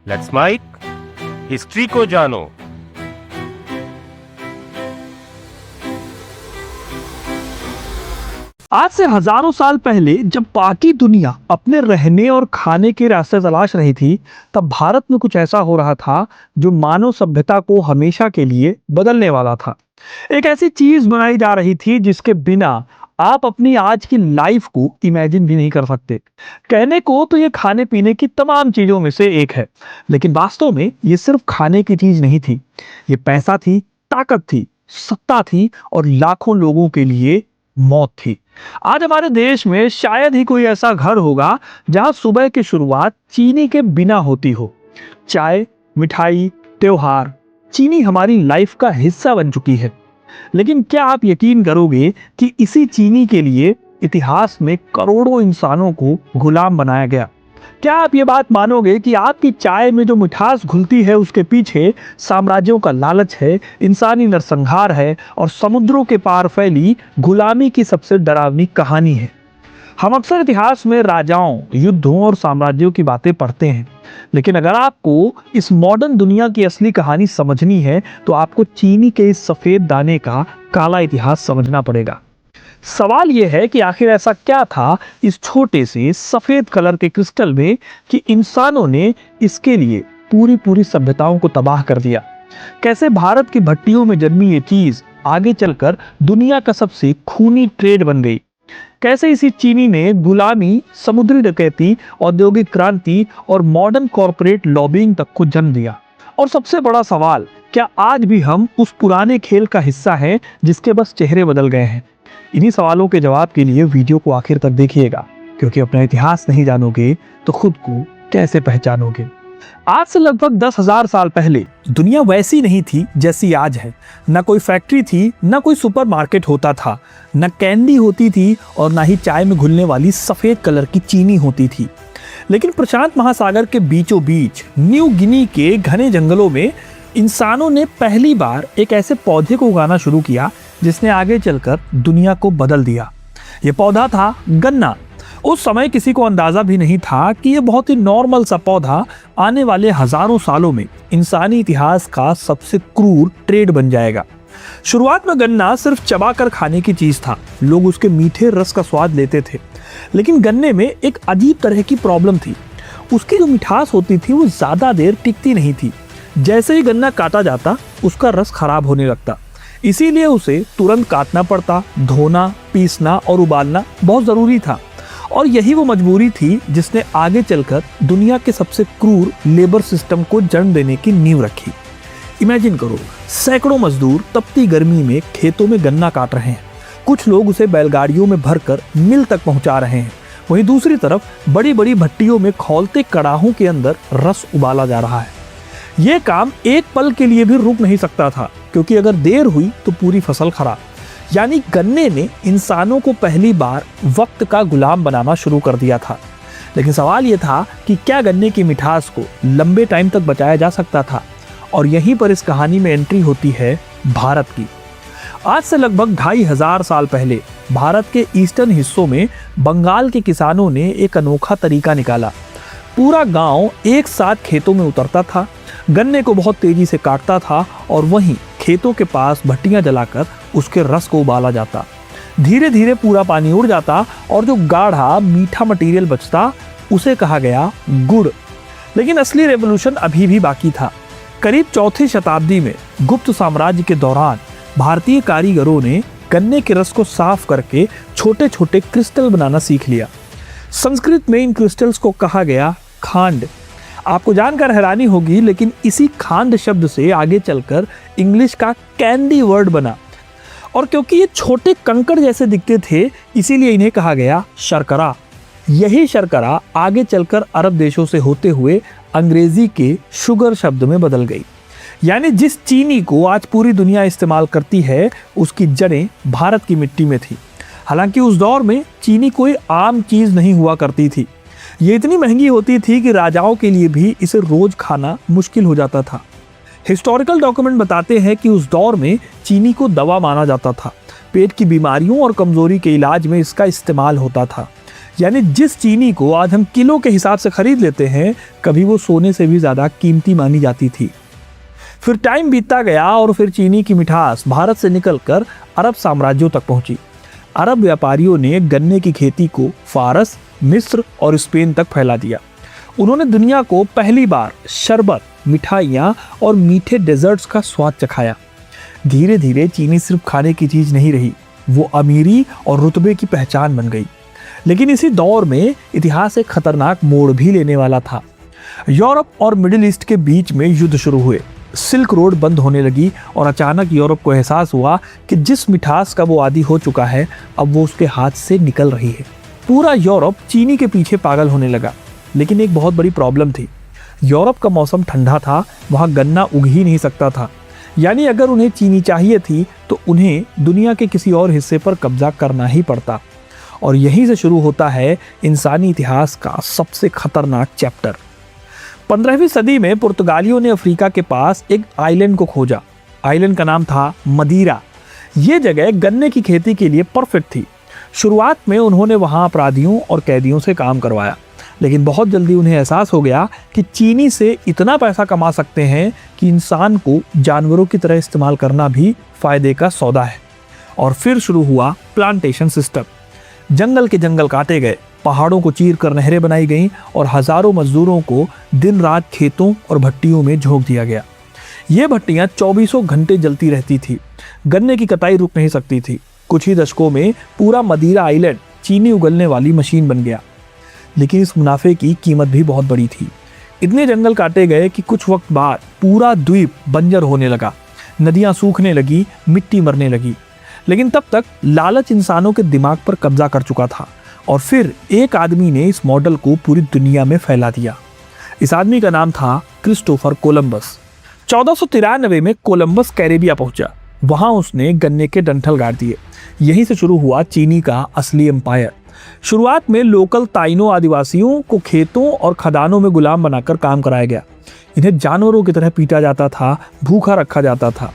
Let's mic history को जानो। आज से हजारों साल पहले जब बाकी दुनिया अपने रहने और खाने के रास्ते तलाश रही थी, तब भारत में कुछ ऐसा हो रहा था जो मानव सभ्यता को हमेशा के लिए बदलने वाला था। एक ऐसी चीज बनाई जा रही थी जिसके बिना आप अपनी आज की लाइफ को इमेजिन भी नहीं कर सकते। कहने को तो ये खाने पीने की तमाम चीजों में से एक है, लेकिन वास्तव में ये सिर्फ खाने की चीज नहीं थी। ये पैसा थी, ताकत थी, सत्ता थी और लाखों लोगों के लिए मौत थी। आज हमारे देश में शायद ही कोई ऐसा घर होगा जहां सुबह की शुरुआत चीनी के बिना होती हो। चाय, मिठाई, त्योहार, चीनी हमारी लाइफ का हिस्सा बन चुकी है। लेकिन क्या आप यकीन करोगे कि इसी चीनी के लिए इतिहास में करोड़ों इंसानों को गुलाम बनाया गया? क्या आप ये बात मानोगे कि आपकी चाय में जो मिठास घुलती है उसके पीछे साम्राज्यों का लालच है, इंसानी नरसंहार है और समुद्रों के पार फैली गुलामी की सबसे डरावनी कहानी है? हम अक्सर इतिहास में राजाओं, युद्धों और साम्राज्यों की बातें पढ़ते हैं, लेकिन अगर आपको इस मॉडर्न दुनिया की असली कहानी समझनी है तो आपको चीनी के इस सफेद दाने का काला इतिहास समझना पड़ेगा। सवाल यह है कि आखिर ऐसा क्या था इस छोटे से सफेद कलर के क्रिस्टल में कि इंसानों ने इसके लिए पूरी पूरी सभ्यताओं को तबाह कर दिया। कैसे भारत की भट्टियों में जन्मी ये चीज आगे चलकर दुनिया का सबसे खूनी ट्रेड बन गई। कैसे इसी चीनी ने गुलामी, समुद्री डकैती, औद्योगिक क्रांति और मॉडर्न कॉर्पोरेट लॉबिंग तक को जन्म दिया। और सबसे बड़ा सवाल, क्या आज भी हम उस पुराने खेल का हिस्सा हैं जिसके बस चेहरे बदल गए हैं? इन्हीं सवालों के जवाब के लिए वीडियो को आखिर तक देखिएगा, क्योंकि अपना इतिहास नहीं जानोगे तो खुद को कैसे पहचानोगे। आज से लगभग 10,000 साल पहले दुनिया वैसी नहीं थी जैसी आज है। न कोई फैक्ट्री थी, न कोई सुपरमार्केट होता था, न कैंडी होती थी और न ही चाय में घुलने वाली सफेद कलर की चीनी होती थी। लेकिन प्रशांत महासागर के बीचों बीच न्यू गिनी के घने जंगलों में इंसानों ने पहली बार एक ऐसे पौधे को उगाना शुरू किया जिसने आगे चलकर दुनिया को बदल दिया। यह पौधा था गन्ना। उस समय किसी को अंदाजा भी नहीं था कि यह बहुत ही नॉर्मल सा पौधा आने वाले हजारों सालों में इंसानी इतिहास का सबसे क्रूर ट्रेड बन जाएगा। शुरुआत में गन्ना सिर्फ चबाकर खाने की चीज था। लोग उसके मीठे रस का स्वाद लेते थे, लेकिन गन्ने में एक अजीब तरह की प्रॉब्लम थी। उसकी जो मिठास होती थी वो ज्यादा देर टिकती नहीं थी। जैसे ही गन्ना काटा जाता उसका रस खराब होने लगता। इसीलिए उसे तुरंत काटना पड़ता, धोना, पीसना और उबालना बहुत जरूरी था। और यही वो मजबूरी थी जिसने आगे चलकर दुनिया के सबसे क्रूर लेबर सिस्टम को जन्म देने की नींव रखी। इमेजिन करो, सैकड़ों मजदूर तपती गर्मी में खेतों में गन्ना काट रहे हैं। कुछ लोग उसे बैलगाड़ियों में भरकर मिल तक पहुंचा रहे हैं। वहीं दूसरी तरफ बड़ी बड़ी भट्टियों में खौलते कड़ाहों के अंदर रस उबाला जा रहा है। यह काम एक पल के लिए भी रुक नहीं सकता था, क्योंकि अगर देर हुई तो पूरी फसल खराब। यानी गन्ने ने इंसानों को पहली बार वक्त का गुलाम बनाना शुरू कर दिया था। लेकिन सवाल यह था कि क्या गन्ने की मिठास को लंबे टाइम तक बचाया जा सकता था? और यहीं पर इस कहानी में एंट्री होती है भारत की। आज से लगभग 2500 साल पहले भारत के ईस्टर्न हिस्सों में बंगाल के किसानों ने एक अनोखा तरीका निकाला। पूरा गांव एक साथ खेतों में उतरता था, गन्ने को बहुत तेजी से काटता था और वहीं खेतों के पास भट्टियां जलाकर उसके रस को उबाला जाता। धीरे धीरे पूरा पानी उड़ जाता और जो गाढ़ा मीठा मटेरियल बचता उसे कहा गया गुड़। लेकिन असली रेवोल्यूशन अभी भी बाकी था। करीब चौथी शताब्दी में गुप्त साम्राज्य के दौरान भारतीय कारीगरों ने गन्ने के रस को साफ करके छोटे छोटे क्रिस्टल बनाना सीख लिया। संस्कृत में इन क्रिस्टल्स को कहा गया खांड। आपको जानकर हैरानी होगी, लेकिन इसी खांड शब्द से आगे चलकर इंग्लिश का कैंडी वर्ड बना। और क्योंकि ये छोटे कंकड़ जैसे दिखते थे, इसीलिए इन्हें कहा गया शर्करा। यही शर्करा आगे चलकर अरब देशों से होते हुए अंग्रेजी के शुगर शब्द में बदल गई। यानी जिस चीनी को आज पूरी दुनिया इस्तेमाल करती है, उसकी जड़ें भारत की मिट्टी में थी। हालांकि उस दौर में चीनी कोई आम चीज नहीं हुआ करती थी। ये इतनी महंगी होती थी कि राजाओं के लिए भी इसे रोज खाना मुश्किल हो जाता था। हिस्टोरिकल डॉक्यूमेंट बताते हैं कि उस दौर में चीनी को दवा माना जाता था। पेट की बीमारियों और कमजोरी के इलाज में इसका इस्तेमाल होता था। यानी जिस चीनी को आज हम किलो के हिसाब से खरीद लेते हैं, कभी वो सोने से भी ज़्यादा कीमती मानी जाती थी। फिर टाइम बीतता गया और फिर चीनी की मिठास भारत से निकलकर अरब साम्राज्यों तक पहुंची। अरब व्यापारियों ने गन्ने की खेती को फारस, मिस्र और स्पेन तक फैला दिया। उन्होंने दुनिया को पहली बार शरबत, मिठाइयाँ और मीठे डेजर्ट्स का स्वाद चखाया। धीरे धीरे चीनी सिर्फ खाने की चीज़ नहीं रही, वो अमीरी और रुतबे की पहचान बन गई। लेकिन इसी दौर में इतिहास एक खतरनाक मोड़ भी लेने वाला था। यूरोप और मिडिल ईस्ट के बीच में युद्ध शुरू हुए, सिल्क रोड बंद होने लगी और अचानक यूरोप को एहसास हुआ कि जिस मिठास का वो आदी हो चुका है, अब वो उसके हाथ से निकल रही है। पूरा यूरोप चीनी के पीछे पागल होने लगा। लेकिन एक बहुत बड़ी प्रॉब्लम थी, यूरोप का मौसम ठंडा था, वहाँ गन्ना उग ही नहीं सकता था। यानी अगर उन्हें चीनी चाहिए थी तो उन्हें दुनिया के किसी और हिस्से पर कब्जा करना ही पड़ता। और यहीं से शुरू होता है इंसानी इतिहास का सबसे खतरनाक चैप्टर। 15वीं सदी में पुर्तगालियों ने अफ्रीका के पास एक आइलैंड को खोजा। आइलैंड का नाम था मदीरा। ये जगह गन्ने की खेती के लिए परफेक्ट थी। शुरुआत में उन्होंने वहाँ अपराधियों और कैदियों से काम करवाया, लेकिन बहुत जल्दी उन्हें एहसास हो गया कि चीनी से इतना पैसा कमा सकते हैं कि इंसान को जानवरों की तरह इस्तेमाल करना भी फायदे का सौदा है। और फिर शुरू हुआ प्लांटेशन सिस्टम। जंगल के जंगल काटे गए, पहाड़ों को चीर कर नहरें बनाई गईं और हजारों मजदूरों को दिन रात खेतों और भट्टियों में झोंक दिया गया। ये भट्टियां 24 घंटे जलती रहती थी। गन्ने की कटाई रुक नहीं सकती थी। कुछ ही दशकों में पूरा मदीरा आइलैंड चीनी उगलने वाली मशीन बन गया। लेकिन इस मुनाफे की कीमत भी बहुत बड़ी थी। इतने जंगल काटे गए कि कुछ वक्त बाद पूरा द्वीप बंजर होने लगा। नदियां सूखने लगी, मिट्टी मरने लगी। लेकिन तब तक लालच इंसानों के दिमाग पर कब्जा कर चुका था और फिर एक आदमी ने इस मॉडल को पूरी दुनिया में फैला दिया। इस आदमी का नाम था क्रिस्टोफर कोलंबस। 1493 में कोलंबस कैरेबिया पहुंचा। वहां उसने गन्ने के डंठल गाड़ दिए। यहीं से शुरू हुआ चीनी का असली एम्पायर। शुरुआत में लोकल ताइनो आदिवासियों को खेतों और खदानों में गुलाम बनाकर काम कराया गया। इन्हें जानवरों की तरह पीटा जाता था, भूखा रखा जाता था।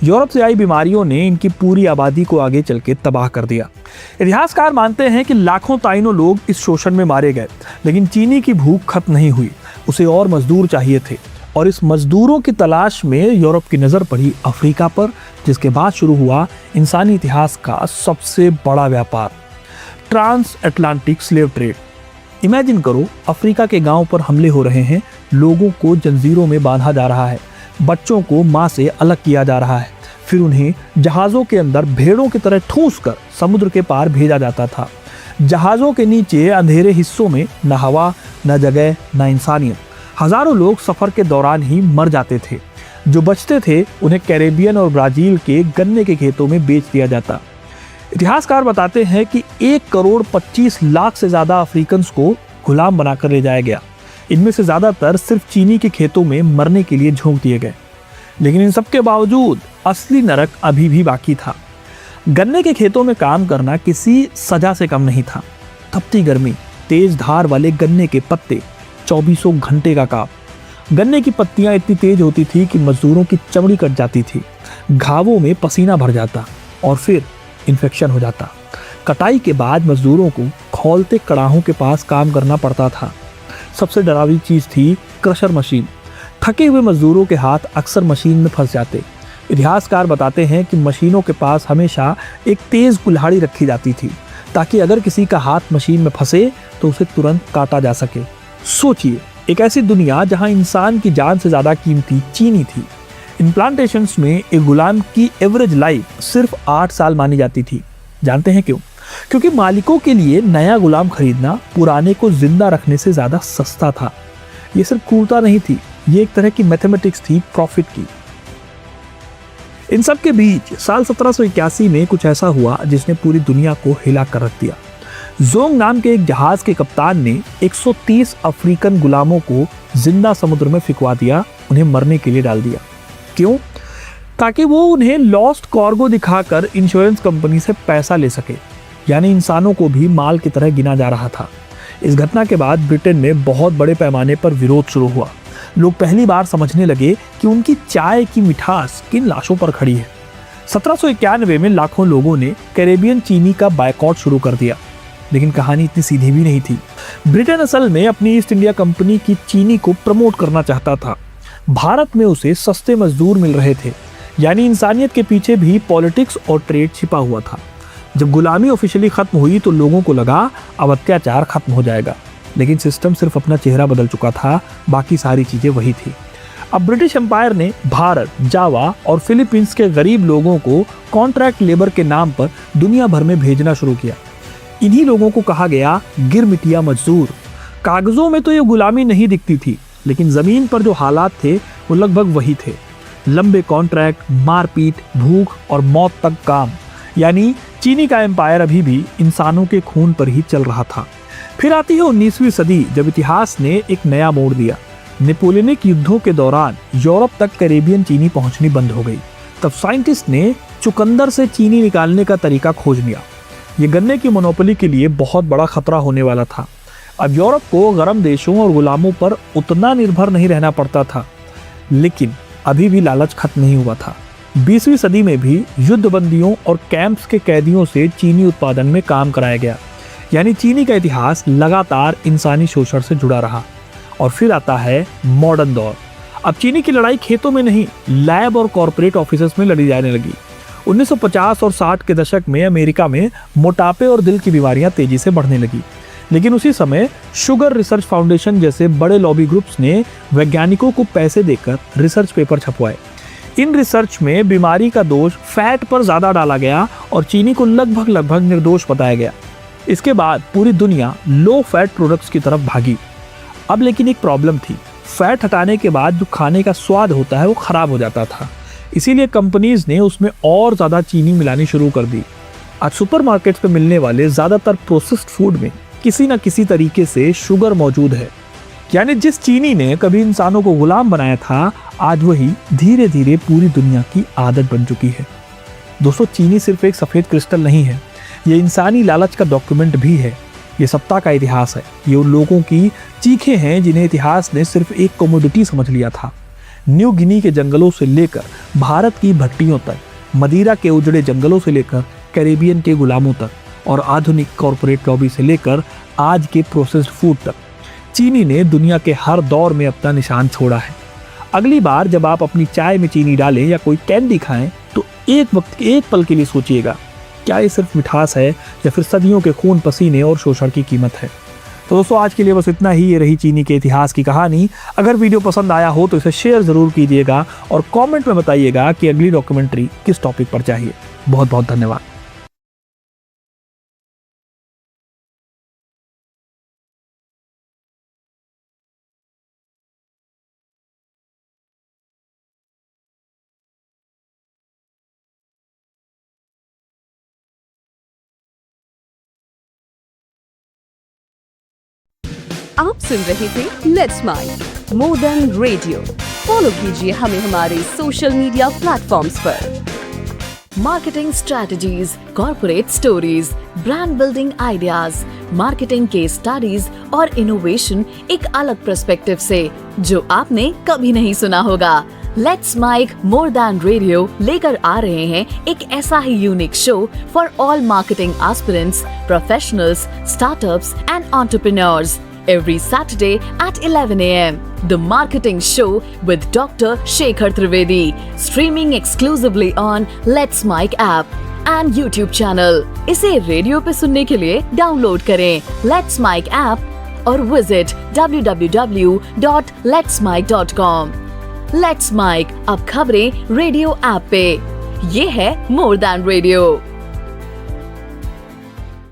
यूरोप से आई बीमारियों ने इनकी पूरी आबादी को आगे चल के तबाह कर दिया। इतिहासकार मानते हैं कि लाखों ताइनो लोग इस शोषण में मारे गए, लेकिन चीनी की भूख खत्म नहीं हुई। उसे और मजदूर चाहिए थे और इस मजदूरों की तलाश में यूरोप की नज़र पड़ी अफ्रीका पर, जिसके बाद शुरू हुआ इंसानी इतिहास का सबसे बड़ा व्यापार, trans Atlantic slave trade. Imagine करो, अफ्रीका के गांव पर हमले हो रहे हैं, लोगों को जंजीरों में बांधा जा रहा है, बच्चों को माँ से अलग किया जा रहा है, फिर उन्हें जहाज़ों के अंदर भेड़ों की तरह ठूस कर समुद्र के पार भेजा जाता था। जहाज़ों के नीचे अंधेरे हिस्सों में न हवा, न जगह, न इंसानियत। हज़ारों लोग सफ़र के दौरान ही मर जाते थे। जो बचते थे उन्हें कैरेबियन और ब्राज़ील के गन्ने के खेतों में बेच दिया जाता। इतिहासकार बताते हैं कि 1,25,00,000 से ज़्यादा अफ्रीकन्स को गुलाम बनाकर ले जाया गया। इनमें से ज़्यादातर सिर्फ चीनी के खेतों में मरने के लिए झोंक दिए गए। लेकिन इन सब के बावजूद असली नरक अभी भी बाकी था। गन्ने के खेतों में काम करना किसी सजा से कम नहीं था। तपती गर्मी, तेज धार वाले गन्ने के पत्ते, 24 घंटे का काम। गन्ने की पत्तियां इतनी तेज होती थी कि मजदूरों की चमड़ी कट जाती थी, घावों में पसीना भर जाता और फिर इन्फेक्शन हो जाता। कटाई के बाद मजदूरों को खौलते कड़ाहों के पास काम करना पड़ता था। सबसे डरावनी चीज़ थी क्रशर मशीन। थके हुए मजदूरों के हाथ अक्सर मशीन में फंस जाते। इतिहासकार बताते हैं कि मशीनों के पास हमेशा एक तेज़ कुल्हाड़ी रखी जाती थी, ताकि अगर किसी का हाथ मशीन में फंसे तो उसे तुरंत काटा जा सके। सोचिए, एक ऐसी दुनिया जहां इंसान की जान से ज़्यादा कीमती चीनी थी। इन प्लांटेशंस में एक गुलाम की एवरेज लाइफ सिर्फ 8 साल मानी जाती थी। जानते हैं क्यों? क्योंकि मालिकों के लिए नया गुलाम खरीदना पुराने को जिंदा रखने से ज़्यादा सस्ता था। ये सिर्फ क्रूरता नहीं थी, ये एक तरह की मैथमेटिक्स थी प्रॉफिट की। इन सब के बीच साल 1781 में कुछ ऐसा हुआ जिसने पूरी दुनिया को हिला कर रख दिया। जोंग नाम के एक जहाज के कप्तान ने 130 अफ्रीकन गुलामों को जिंदा समुद्र में फिकवा दिया, उन्हें मरने के लिए डाल दिया। क्यों? ताकि वो उन्हें लॉस्ट कार्गो दिखाकर इंश्योरेंस कंपनी से पैसा ले सके। यानी इंसानों को भी माल की तरह गिना जा रहा था। इस घटना के बाद ब्रिटेन में बहुत बड़े पैमाने पर विरोध शुरू हुआ। लोग पहली बार समझने लगे कि उनकी चाय की मिठास किन लाशों पर खड़ी है। 1791 में लाखों लोगों ने कैरेबियन चीनी का बायकॉट शुरू कर दिया। लेकिन कहानी इतनी सीधी भी नहीं थी। ब्रिटेन असल में अपनी ईस्ट इंडिया कंपनी की चीनी को प्रमोट करना चाहता था। भारत में उसे सस्ते मजदूर मिल रहे थे, यानी इंसानियत के पीछे भी पॉलिटिक्स और ट्रेड छिपा हुआ था। जब गुलामी ऑफिशियली खत्म हुई तो लोगों को लगा अब अत्याचार खत्म हो जाएगा, लेकिन सिस्टम सिर्फ अपना चेहरा बदल चुका था, बाकी सारी चीजें वही थी। अब ब्रिटिश एम्पायर ने भारत, जावा और फिलीपींस के गरीब लोगों को कॉन्ट्रैक्ट लेबर के नाम पर दुनिया भर में भेजना शुरू किया। इन्हीं लोगों को कहा गया गिरमिटिया मजदूर। कागजों में तो ये गुलामी नहीं दिखती थी, लेकिन जमीन पर जो हालात थे वो लगभग वही थे। लंबे कॉन्ट्रैक्ट, मारपीट, भूख और मौत तक काम, यानी चीनी का एम्पायर अभी भी इंसानों के खून पर ही चल रहा था। फिर आती है 19वीं सदी, जब इतिहास ने एक नया मोड़ दिया। नेपोलियनिक युद्धों के दौरान यूरोप तक कैरेबियन चीनी पहुंचनी बंद हो गई। तब साइंटिस्ट ने चुकंदर से चीनी निकालने का तरीका खोज लिया। ये गन्ने की मोनोपोली के लिए बहुत बड़ा खतरा होने वाला था। अब यूरोप को गरम देशों और गुलामों पर उतना निर्भर नहीं रहना पड़ता था, लेकिन अभी भी लालच खत्म नहीं हुआ था। 20वीं सदी में भी युद्धबंदियों और कैंप्स के कैदियों से चीनी उत्पादन में काम कराया गया, यानी चीनी का इतिहास लगातार इंसानी शोषण से जुड़ा रहा। और फिर आता है मॉडर्न दौर। अब चीनी की लड़ाई खेतों में नहीं, लैब और कॉर्पोरेट ऑफिसेस में लड़ी जाने लगी। 1950 और 60 के दशक में अमेरिका में मोटापे और दिल की बीमारियां तेजी से बढ़ने लगी, लेकिन उसी समय शुगर रिसर्च फाउंडेशन जैसे बड़े लॉबी ग्रुप्स ने वैज्ञानिकों को पैसे देकर रिसर्च पेपर छपवाए। इन रिसर्च में बीमारी का दोष फैट पर ज्यादा डाला गया और चीनी को लगभग निर्दोष बताया गया। इसके बाद पूरी दुनिया लो फैट प्रोडक्ट्स की तरफ भागी। अब लेकिन एक प्रॉब्लम थी, फैट हटाने के बाद जो खाने का स्वाद होता है वो खराब हो जाता था। इसीलिए कंपनीज ने उसमें और ज्यादा चीनी मिलानी शुरू कर दी। आज सुपरमार्केट्स में मिलने वाले ज्यादातर प्रोसेस्ड फूड में किसी न किसी तरीके से शुगर मौजूद है, यानी जिस चीनी ने कभी इंसानों को गुलाम बनाया था, आज वही धीरे धीरे पूरी दुनिया की आदत बन चुकी है। दोस्तों, चीनी सिर्फ एक सफेद क्रिस्टल नहीं है, ये इंसानी लालच का डॉक्यूमेंट भी है। ये सत्ता का इतिहास है। ये उन लोगों की चीखें हैं जिन्हें इतिहास ने सिर्फ एक कमोडिटी समझ लिया था। न्यू गिनी के जंगलों से लेकर भारत की भट्टियों तक, मदिरा के उजड़े जंगलों से लेकर कैरेबियन के गुलामों तक, और आधुनिक कॉर्पोरेट लॉबी से लेकर आज के प्रोसेस्ड फूड तक, चीनी ने दुनिया के हर दौर में अपना निशान छोड़ा है। अगली बार जब आप अपनी चाय में चीनी डालें या कोई कैंडी खाएं, तो एक पल के लिए सोचिएगा, क्या ये सिर्फ मिठास है या फिर सदियों के खून, पसीने और शोषण की कीमत है। तो दोस्तों, आज के लिए बस इतना ही। ये रही चीनी के इतिहास की कहानी। अगर वीडियो पसंद आया हो तो इसे शेयर जरूर कीजिएगा और कमेंट में बताइएगा कि अगली डॉक्यूमेंट्री किस टॉपिक पर चाहिए। बहुत बहुत धन्यवाद। आप सुन रहे थे let's mic more than radio. Follow कीजिए हमें हमारे सोशल मीडिया प्लेटफॉर्म्स पर। Marketing strategies, corporate stories, brand building ideas, marketing case studies और इनोवेशन एक अलग पर्सपेक्टिव से, जो आपने कभी नहीं सुना होगा। Let's mic more than radio लेकर आ रहे हैं एक ऐसा ही unique show for all marketing aspirants, professionals, startups and entrepreneurs every Saturday at 11 a.m. The Marketing Show with Dr. Shekhar Trivedi, streaming exclusively on Let's Mic app and YouTube channel. इसे radio पे सुनने के लिए download करें Let's Mic app और visit www.letsmic.com। Let's Mic अब खबरें radio app पे। ये है मोर देन रेडियो।